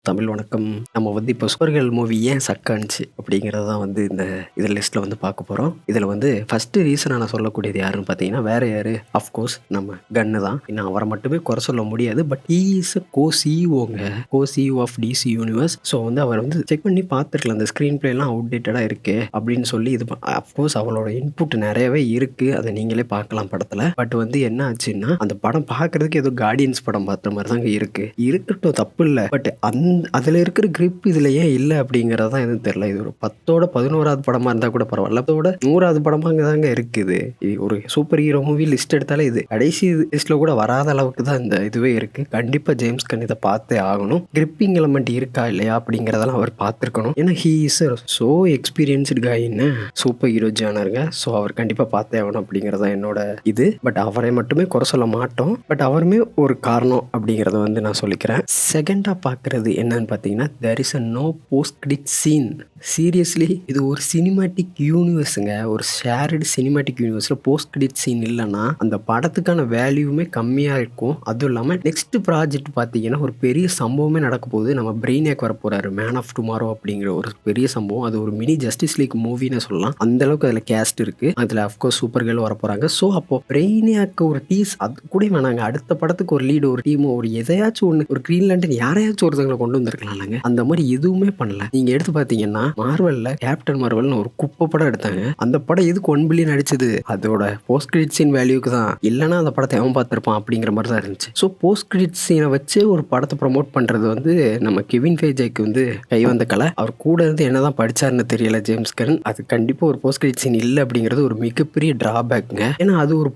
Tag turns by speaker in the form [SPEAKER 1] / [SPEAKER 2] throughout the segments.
[SPEAKER 1] தமிழ் வணக்கம். நம்ம வந்து இப்போ சூப்பர்கள் மூவி ஏன் சக்கானுச்சு அப்படிங்கிறது தான் வந்து இந்த இதில் லிஸ்ட்டில் வந்து பார்க்க போகிறோம். இதில் வந்து ஃபஸ்ட்டு ரீசனாக நான் சொல்லக்கூடியது யாருன்னு பார்த்தீங்கன்னா, வேறு யார், அஃப்கோர்ஸ் நம்ம கன்னு தான். இன்னும் அவரை மட்டுமே குறை சொல்ல முடியாது. But he is a co CEO of DC universe. So வந்து அவர் வந்து செக் பண்ணி பார்த்துருக்கலாம், இந்த ஸ்க்ரீன் பிளேலாம் அவுடேட்டடாக இருக்கே அப்படின்னு சொல்லி அஃப்கோர்ஸ் அவளோட இன்புட் நிறையவே இருக்குது. அதை நீங்களே பார்க்கலாம் படத்தில். பட் வந்து என்ன ஆச்சுன்னா, அந்த படம் பார்க்குறதுக்கு ஏதோ கார்டியன்ஸ் படம் பார்த்த மாதிரி தாங்க இருக்கட்டும், தப்பு இல்லை. பட் அதில் இருக்கிற கிரிப் இதில் ஏன் இல்லை அப்படிங்கிறது தான் எதுவும் தெரியல. இது ஒரு 10ஓட 11வது படமாக இருந்தால் கூட பரவாயில்ல, 100வது படமாக தாங்க இருக்குது. ஒரு சூப்பர் ஹீரோ மூவி லிஸ்ட் எடுத்தாலே இது கடைசி லிஸ்ட்டில் கூட வராத அளவுக்கு தான் இந்த இதுவே இருக்குது. கண்டிப்பாக ஜேம்ஸ் கன் இதை பார்த்தே ஆகணும். கிரிப்பிங் எலமெண்ட் இருக்கா இல்லையா அப்படிங்கிறதெல்லாம் அவர் பார்த்துருக்கணும். ஏன்னா ஹீ இஸ் ஸோ எக்ஸ்பீரியன்ஸ்டு காயின்னு சூப்பர் ஹீரோ ஜானருங்க. ஸோ அவர் கண்டிப்பாக பார்த்தே ஆகணும் அப்படிங்கிறத என்னோட இது. பட் அவரை மட்டுமே குறை சொல்ல மாட்டோம். பட் அவருமே ஒரு காரணம் அப்படிங்கிறத வந்து நான் சொல்லிக்கிறேன். செகண்டாக பார்க்குறது என்னன்னு பார்த்தீங்கன்னா, there is a no post credit scene. Seriously இது ஒரு சினிமேட்டிக் யூனிவர்ஸுங்க. ஒரு ஷேர்டு சினிமேட்டிக் யூனிவர்ஸில் போஸ்ட் கிரெடிட் சீன் இல்லைன்னா அந்த படத்துக்கான வேல்யூமே கம்மியாக இருக்கும். அதுவும் இல்லாமல் நெக்ஸ்ட் ப்ராஜெக்ட் பார்த்தீங்கன்னா ஒரு பெரிய சம்பவமே நடக்க போகுது. நம்ம பிரெயினேக் வர போகிறாரு, மேன் ஆஃப் டுமாரோ அப்படிங்கிற ஒரு பெரிய சம்பவம். அது ஒரு மினி ஜஸ்டிஸ் லீக் மூவின்னு சொல்லலாம். அந்தளவுக்கு அதில் கேஸ்ட் இருக்குது. அதில் அஃப்கோர்ஸ் சூப்பர் கேர்ள் வர போகிறாங்க. ஸோ அப்போது பிரெயினேக் ஒரு டீஸ் அது கூட வேணாங்க. அடுத்த படத்துக்கு ஒரு லீடு, ஒரு டீமோ, ஒரு எதையாச்சும் ஒன்று, ஒரு கிரீன்லாண்டன் யாரையாச்சும் ஒருத்தவங்களை கொண்டு வந்திருக்கலாம்லங்க. அந்த மாதிரி எதுவுமே பண்ணல. நீங்கள் எடுத்து பார்த்தீங்கன்னா மார்வல்ல கேப்டன் மார்வல்னு ஒரு குப்பை படம் எடுத்தாங்க. அந்த படம் எதுக்கு 1 பில்லியன் அடிச்சது? அதோட போஸ்ட் கிரெடிட் சீன் வேல்யூக்கு தான். இல்லைன்னா அந்த படத்தை எவன் பார்த்துருப்பான் அப்படிங்கிற மாதிரி தான் இருந்துச்சு. ஸோ போஸ்ட் கிரெடிட் சீனை வச்சு ஒரு படத்தை ப்ரமோட் பண்ணுறது வந்து நம்ம கெவின் ஃபேஜேக்கு வந்து கை வந்த கலை. அவர் கூட இருந்து என்னதான் படிச்சாருன்னு தெரியல ஜேம்ஸ் கன். அது கண்டிப்பாக ஒரு போஸ்ட் கிரெடிட் சீன் இல்லை அப்படிங்கிறது ஒரு மிகப்பெரிய டிராபேக்குங்க. ஏன்னா அது ஒரு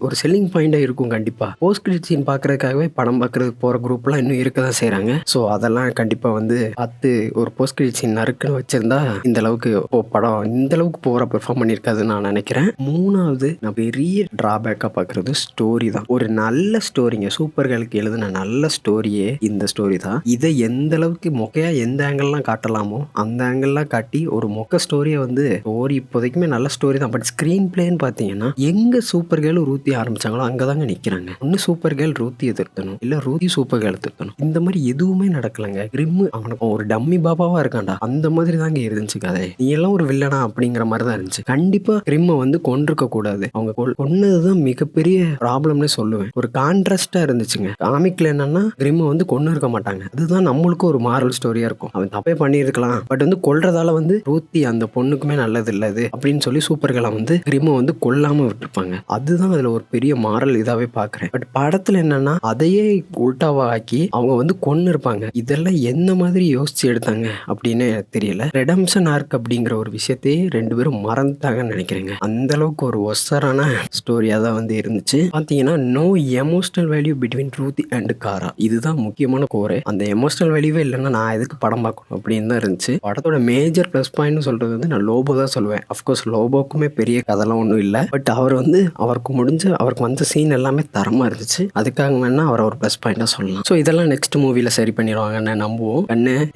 [SPEAKER 1] ஒரு செல்லிங் பாயிண்டாக இருக்கும். கண்டிப்பாக போஸ்ட் கிரெடிட் சீன் பார்க்கறதுக்காகவே படம் பார்க்கறதுக்கு போகிற குரூப்லாம் இன்னும் இருக்க தான் செய்கிறாங்க. ஸோ அதெல்லாம் கண்டிப்பாக வந்து பார்த்து ஒரு போஸ்ட் கிரெடிட் சீன் நறுக்குன்னு வச்சிருந்தா இந்த அளவுக்கு படம் இந்த அளவுக்கு போற பெர்ஃபார்ம் பண்ணியிருக்காதுன்னு நான் நினைக்கிறேன். மூணாவது நான் பெரிய டிராபேக்காக பார்க்குறது ஸ்டோரி தான். ஒரு நல்ல ஸ்டோரிங்க, சூப்பர் கேர்ளுக்கு எழுதின நல்ல ஸ்டோரியே இந்த ஸ்டோரி தான். இதை எந்த அளவுக்கு மொக்கையா எந்த ஆங்கிள்லாம் காட்டலாமோ அந்த ஆங்கிள்லாம் காட்டி ஒரு மொக்க ஸ்டோரியை வந்து ஸ்டோரி இப்போதைக்குமே நல்ல ஸ்டோரி தான். பட் ஸ்க்ரீன் பிளேன்னு பார்த்தீங்கன்னா எங்க சூப்பர் கேர்ள் ரூத்தி ஆரம்பிச்சாங்களோ அங்கே தாங்க நிற்கிறாங்க. ஒன்று சூப்பர் கேர்ள் ரூத்தியை திருத்தணும், இல்லை ரூத்தி சூப்பர் கேர்ள் திருத்தணும். இந்த மாதிரி எதுவுமே நடக்கலைங்க. கிரிம் அவனுக்கு ஒரு டம்மி பாபாவா இருக்கான்டா அந்த மாதிரி தாங்க இருந்துச்சு கதை. நீ எல்லாம் ஒரு வில்லனா அப்படிங்கிற மாதிரி தான் இருந்துச்சு. கண்டிப்பா கிரிம்மை வந்து கொண்டிருக்க கூடாது. அவங்க கொன்னதுதான் மிகப்பெரிய ப்ராப்ளம்னு சொல்லுவேன். ஒரு கான்ட்ராஸ்டா இருந்துச்சுங்க. காமிக்ல என்னன்னா கிரிம்மை வந்து கொண்டு இருக்க மாட்டாங்க. அதுதான் நம்மளுக்கும் ஒரு மாரல் ஸ்டோரியா இருக்கும். அவன் தப்பே பண்ணியிருக்கலாம், பட் வந்து கொல்றதால வந்து ரூத்தி அந்த பொண்ணுக்குமே நல்லது இல்லது அப்படின்னு சொல்லி சூப்பர்களை வந்து கிரிம்மை வந்து கொல்லாம விட்டுருப்பாங்க. அதுதான் அதுல ஒரு பெரிய மாரல் இதாவே பாக்குறேன். பட் படத்துல என்னன்னா அதையே உல்டாவா ஆக்கி அவங்க வந்து கொன்னு இருப்பாங்க. இதெல்லாம் என்ன மாதிரி யோசிச்சு எடுத்தாங்க அப்படின்னு தெரியல. ரெடம்ஷன் ஆர்க் அப்படிங்கிற ஒரு விஷயத்தையே 2 பேரும் மறந்துட்டாங்கன்னு நினைக்கிறேங்க. அந்த அளவுக்கு ஒரு ஒசரான ஸ்டோரியா தான் வந்து இருந்துச்சு. பாத்தீங்கன்னா no emotional value between Ruthie and Kara. இதுதான் முக்கியமான கோரே. அந்த எமோஷனல் வேல்யூவே இல்லைன்னா நான் எதுக்கு படம் பார்க்கணும் அப்படின்னு தான் இருந்துச்சு. படத்தோட மேஜர் பிளஸ் பாயிண்ட் சொல்றது வந்து நான் லோபோ தான் சொல்லுவேன். அஃப்கோர்ஸ் லோபோக்குமே பெரிய கதைலாம் ஒன்றும் இல்லை. பட் அவர் வந்து அவருக்கு வந்த சீன் எல்லாமே தரமா இருந்துச்சு. அதுக்காக வேணா அவரை ஒரு பிளஸ் பாயிண்டா சொல்லலாம். ஸோ இதெல்லாம் நெக்ஸ்ட் மூவில சரி பண்ணிடுவாங்கன்னு நம்புவோம்.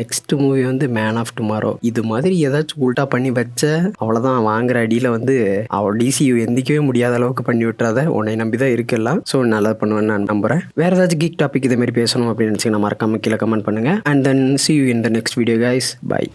[SPEAKER 1] நெக்ஸ்ட் மூவி வந்து மேன் ஆஃப் டுமாரோ. இது மாதிரி ஏதாச்சும் உல்டா பண்ணி வச்ச அவ்வளவுதான். வாங்குற அடியில வந்து அவள் டிசியூ எந்திக்கவே முடியாத அளவுக்கு பண்ணி விட்டுறாத. உன்னை நம்பிதான் இருக்கலாம். ஸோ நல்லா பண்ணுவேன்னு நான் நம்புறேன். வேற ஏதாச்சும் கீக் டாபிக் இதே மாதிரி பேசணும் அப்படின்னு நினைச்சீங்கன்னா மறக்காம கீழே கமெண்ட் பண்ணுங்க. And then see you in the next video guys. Bye.